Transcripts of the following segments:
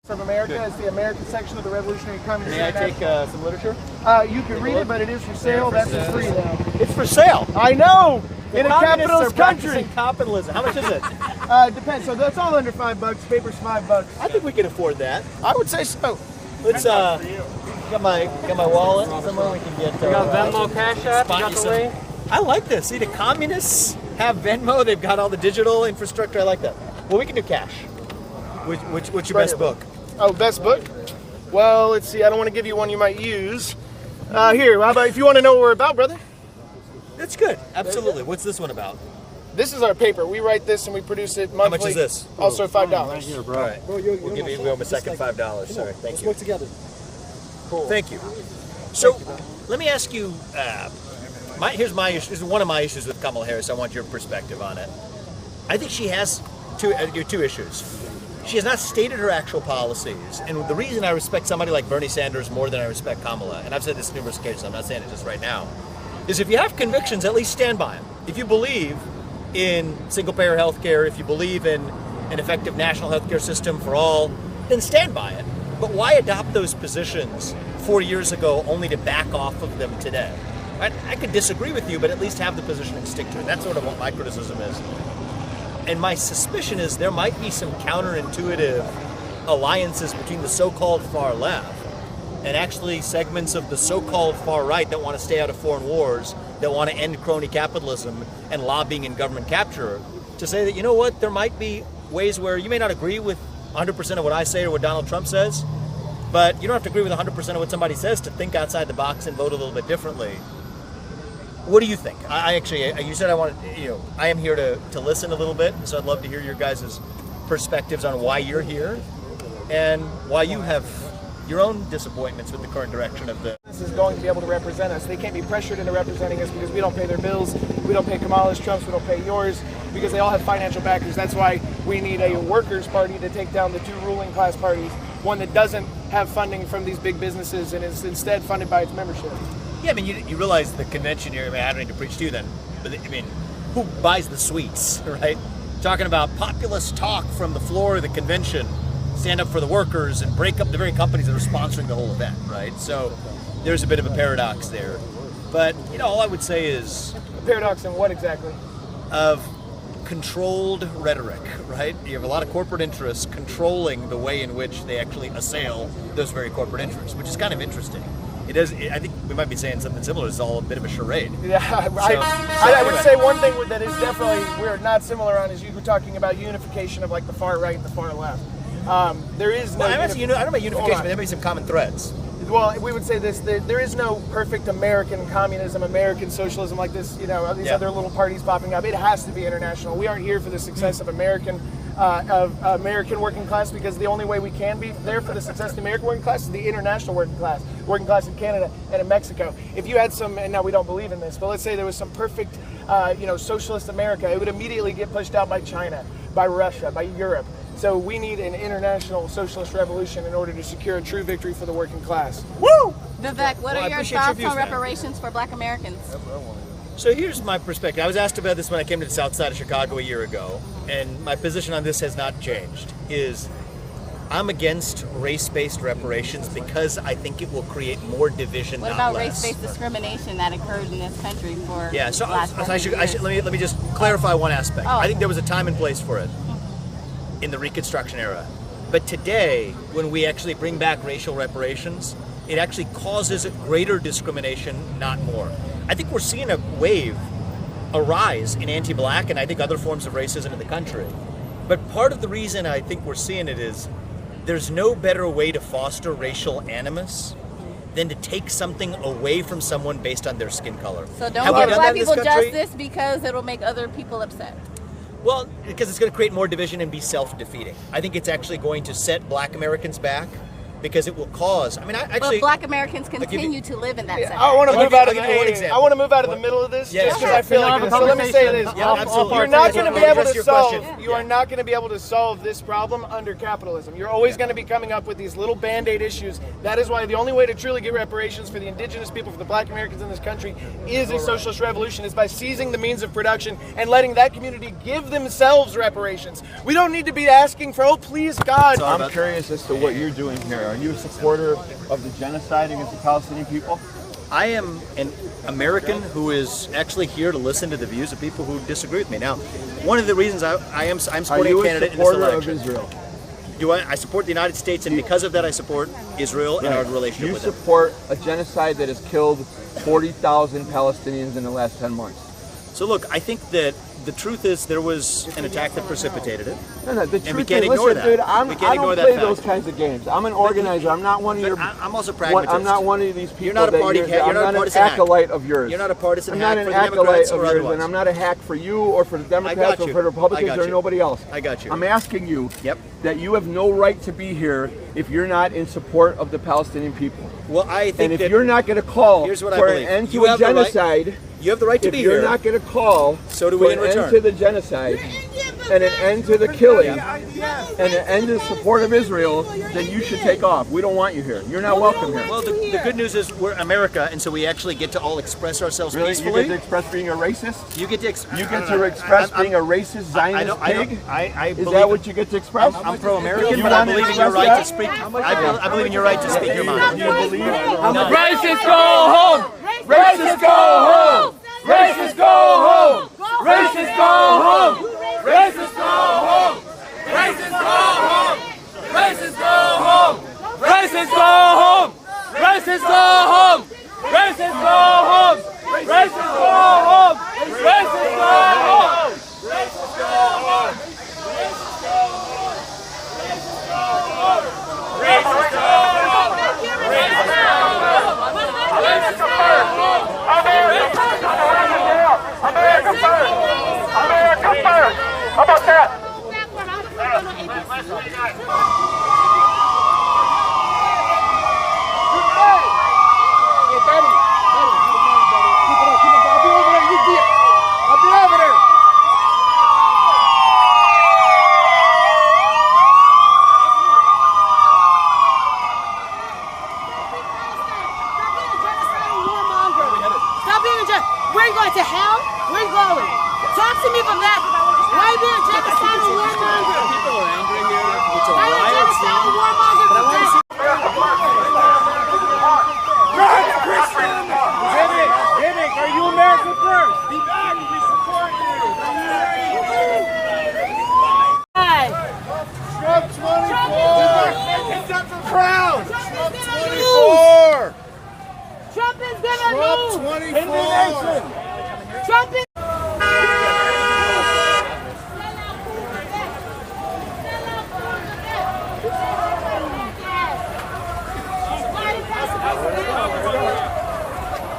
of America is the American section of the Revolutionary Communist. May I take some literature? You can read it, but it is for sale. That's for free now. It's for sale. I know. In a Communists capitalist are country. practicing capitalism. How much is it? Depends. So that's all under $5. Paper's $5. I think we can afford that. I would say so. Let's got my wallet somewhere we can get. You got Venmo, Cash App. You got the link. I like this. See, the communists have Venmo. They've got all the digital infrastructure. I like that. Well, we can do cash. What's your best book? Oh, best book? Well, let's see. I don't want to give you one you might use. Here, how about if you want to know what we're about, brother? That's good. Absolutely. What's this one about? This is our paper. We write this and we produce it monthly. How much is this? Also $5. Right here, bro. All right. We'll give him a second $5. Sorry. Thank you. Let's work together. Cool. Thank you. So, let me ask you. Here's my issue. This is one of my issues with Kamala Harris. I want your perspective on it. I think she has two issues. She has not stated her actual policies, and the reason I respect somebody like Bernie Sanders more than I respect Kamala, and I've said this numerous occasions, I'm not saying it just right now, is if you have convictions, at least stand by them. If you believe in single-payer health care, if you believe in an effective national health care system for all, then stand by it. But why adopt those positions 4 years ago only to back off of them today? I could disagree with you, but at least have the position and stick to it. That's sort of what my criticism is. And my suspicion is there might be some counterintuitive alliances between the so-called far left and actually segments of the so-called far right that want to stay out of foreign wars, that want to end crony capitalism and lobbying and government capture, to say that, you know what, there might be ways where you may not agree with 100% of what I say or what Donald Trump says, but you don't have to agree with 100% of what somebody says to think outside the box and vote a little bit differently. What do you think? You said I am here to listen a little bit, so I'd love to hear your guys' perspectives on why you're here and why you have your own disappointments with the current direction of the... This is going to be able to represent us. They can't be pressured into representing us because we don't pay their bills, we don't pay Kamala's, Trump's, we don't pay yours, because they all have financial backers. That's why we need a workers' party to take down the two ruling class parties, one that doesn't have funding from these big businesses and is instead funded by its membership. Yeah, I mean, you realize the convention here, I don't need to preach to you then, but I mean, who buys the sweets, right? Talking about populist talk from the floor of the convention, stand up for the workers and break up the very companies that are sponsoring the whole event, right? So there's a bit of a paradox there. But, all I would say is... A paradox in what exactly? Of controlled rhetoric, right? You have a lot of corporate interests controlling the way in which they actually assail those very corporate interests, which is kind of interesting. It is. I think we might be saying something similar. It's all a bit of a charade. Yeah, I would say one thing that is definitely we're not similar on is you were talking about unification of like the far right and the far left. There is no. I don't know about unification, but there may be some common threads. Well, we would say this: there is no perfect American communism, American socialism like this. These other little parties popping up. It has to be international. We aren't here for the success of American working class, because the only way we can be there for the success of the American working class is the international working class in Canada and in Mexico. If you had some, and now we don't believe in this, but let's say there was some perfect, socialist America, it would immediately get pushed out by China, by Russia, by Europe. So we need an international socialist revolution in order to secure a true victory for the working class. Woo! Vivek, what are your thoughts on reparations for Black Americans? So here's my perspective. I was asked about this when I came to the south side of Chicago a year ago, and my position on this has not changed. I'm against race-based reparations because I think it will create more division, what about race-based discrimination that occurred in this country for the last 40 years? Let me just clarify one aspect. I think there was a time and place for it in the Reconstruction era. But today, when we actually bring back racial reparations, it actually causes greater discrimination, not more. I think we're seeing a rise in anti-Black and I think other forms of racism in the country. But part of the reason I think we're seeing it is there's no better way to foster racial animus than to take something away from someone based on their skin color. So don't give Black people justice because it'll make other people upset. Well, because it's going to create more division and be self-defeating. I think it's actually going to set Black Americans back because it will cause. I mean, actually, but Black Americans continue to live in that center. I want to move out of the. example. I want to move out of the middle of this Yeah, just because sure. I feel like. So let me say this: absolutely. you're not going to be able Address to your solve. question. You are not going to be able to solve this problem under capitalism. You're always going to be coming up with these little band-aid issues. That is why the only way to truly get reparations for the indigenous people, for the Black Americans in this country, is a socialist revolution. Is by seizing the means of production and letting that community give themselves reparations. We don't need to be asking for, oh, please, God. So I'm curious as to what you're doing here. Are you a supporter of the genocide against the Palestinian people? I am an American who is actually here to listen to the views of people who disagree with me. Now, one of the reasons I'm supporting a candidate in this election. Of Israel? I support the United States, and because of that, I support Israel and our relationship with them. You support a genocide that has killed 40,000 Palestinians in the last 10 months. So look, I think that the truth is there was an attack that precipitated it. No, the And we truth can't is, ignore listen, that. dude, We can't I ignore don't that play fact. those kinds of games. I'm an organizer. I'm not one of your. I'm also a pragmatist. I'm not one of these people. You're not a party. I'm you're not a not an partisan hack. acolyte of yours. You're not a partisan I'm hack not an for the acolyte Democrats of or yours, otherwise. and I'm not a hack for you or for the Democrats or you. for the Republicans I got or you. nobody else. I got you. I'm asking you Yep. that you have no right to be here if you're not in support of the Palestinian people. Well, I think And if that you're not going to call here's what I for an believe. end You to a have the right- genocide, you have the right to if be you're here. not going to call So do for we in an end return. to the genocide and an end to the killing and an end to the support of Israel, then you should take off. We don't want you here. You're not welcome here. Well, the good news is we're America, and so we actually get to all express ourselves Really? You peacefully. get to express being a racist? You get to express being a racist Zionist pig? I Is believe that what you get to express? I'm pro-American, You but I wanna believe in your express right to that? speak. I believe in your right to speak your mind. Do you believe? Racists go home! Racists go home! Racists go home! Racists go home! Racists go home! Racists go home! Racists go home! Racists go home! Racists go home! Racists go home! Racists go home! Racists go home! Racists go home! How about that? Where are you going, to hell? Where are you going? Talk to me from that. Why are you being a genocidal warmonger? People are angry here. It's a Why are you a riot genocidal scene. warmonger? But I want to see Vivek, are you America first? be back. We support you. Hi. Trump 24! It's up for crown! Trump is gonna Trump lose. Trump is gonna lose. 24! Trump is.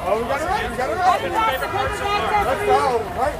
Oh, we got it right. We got it right. Let's go. Right.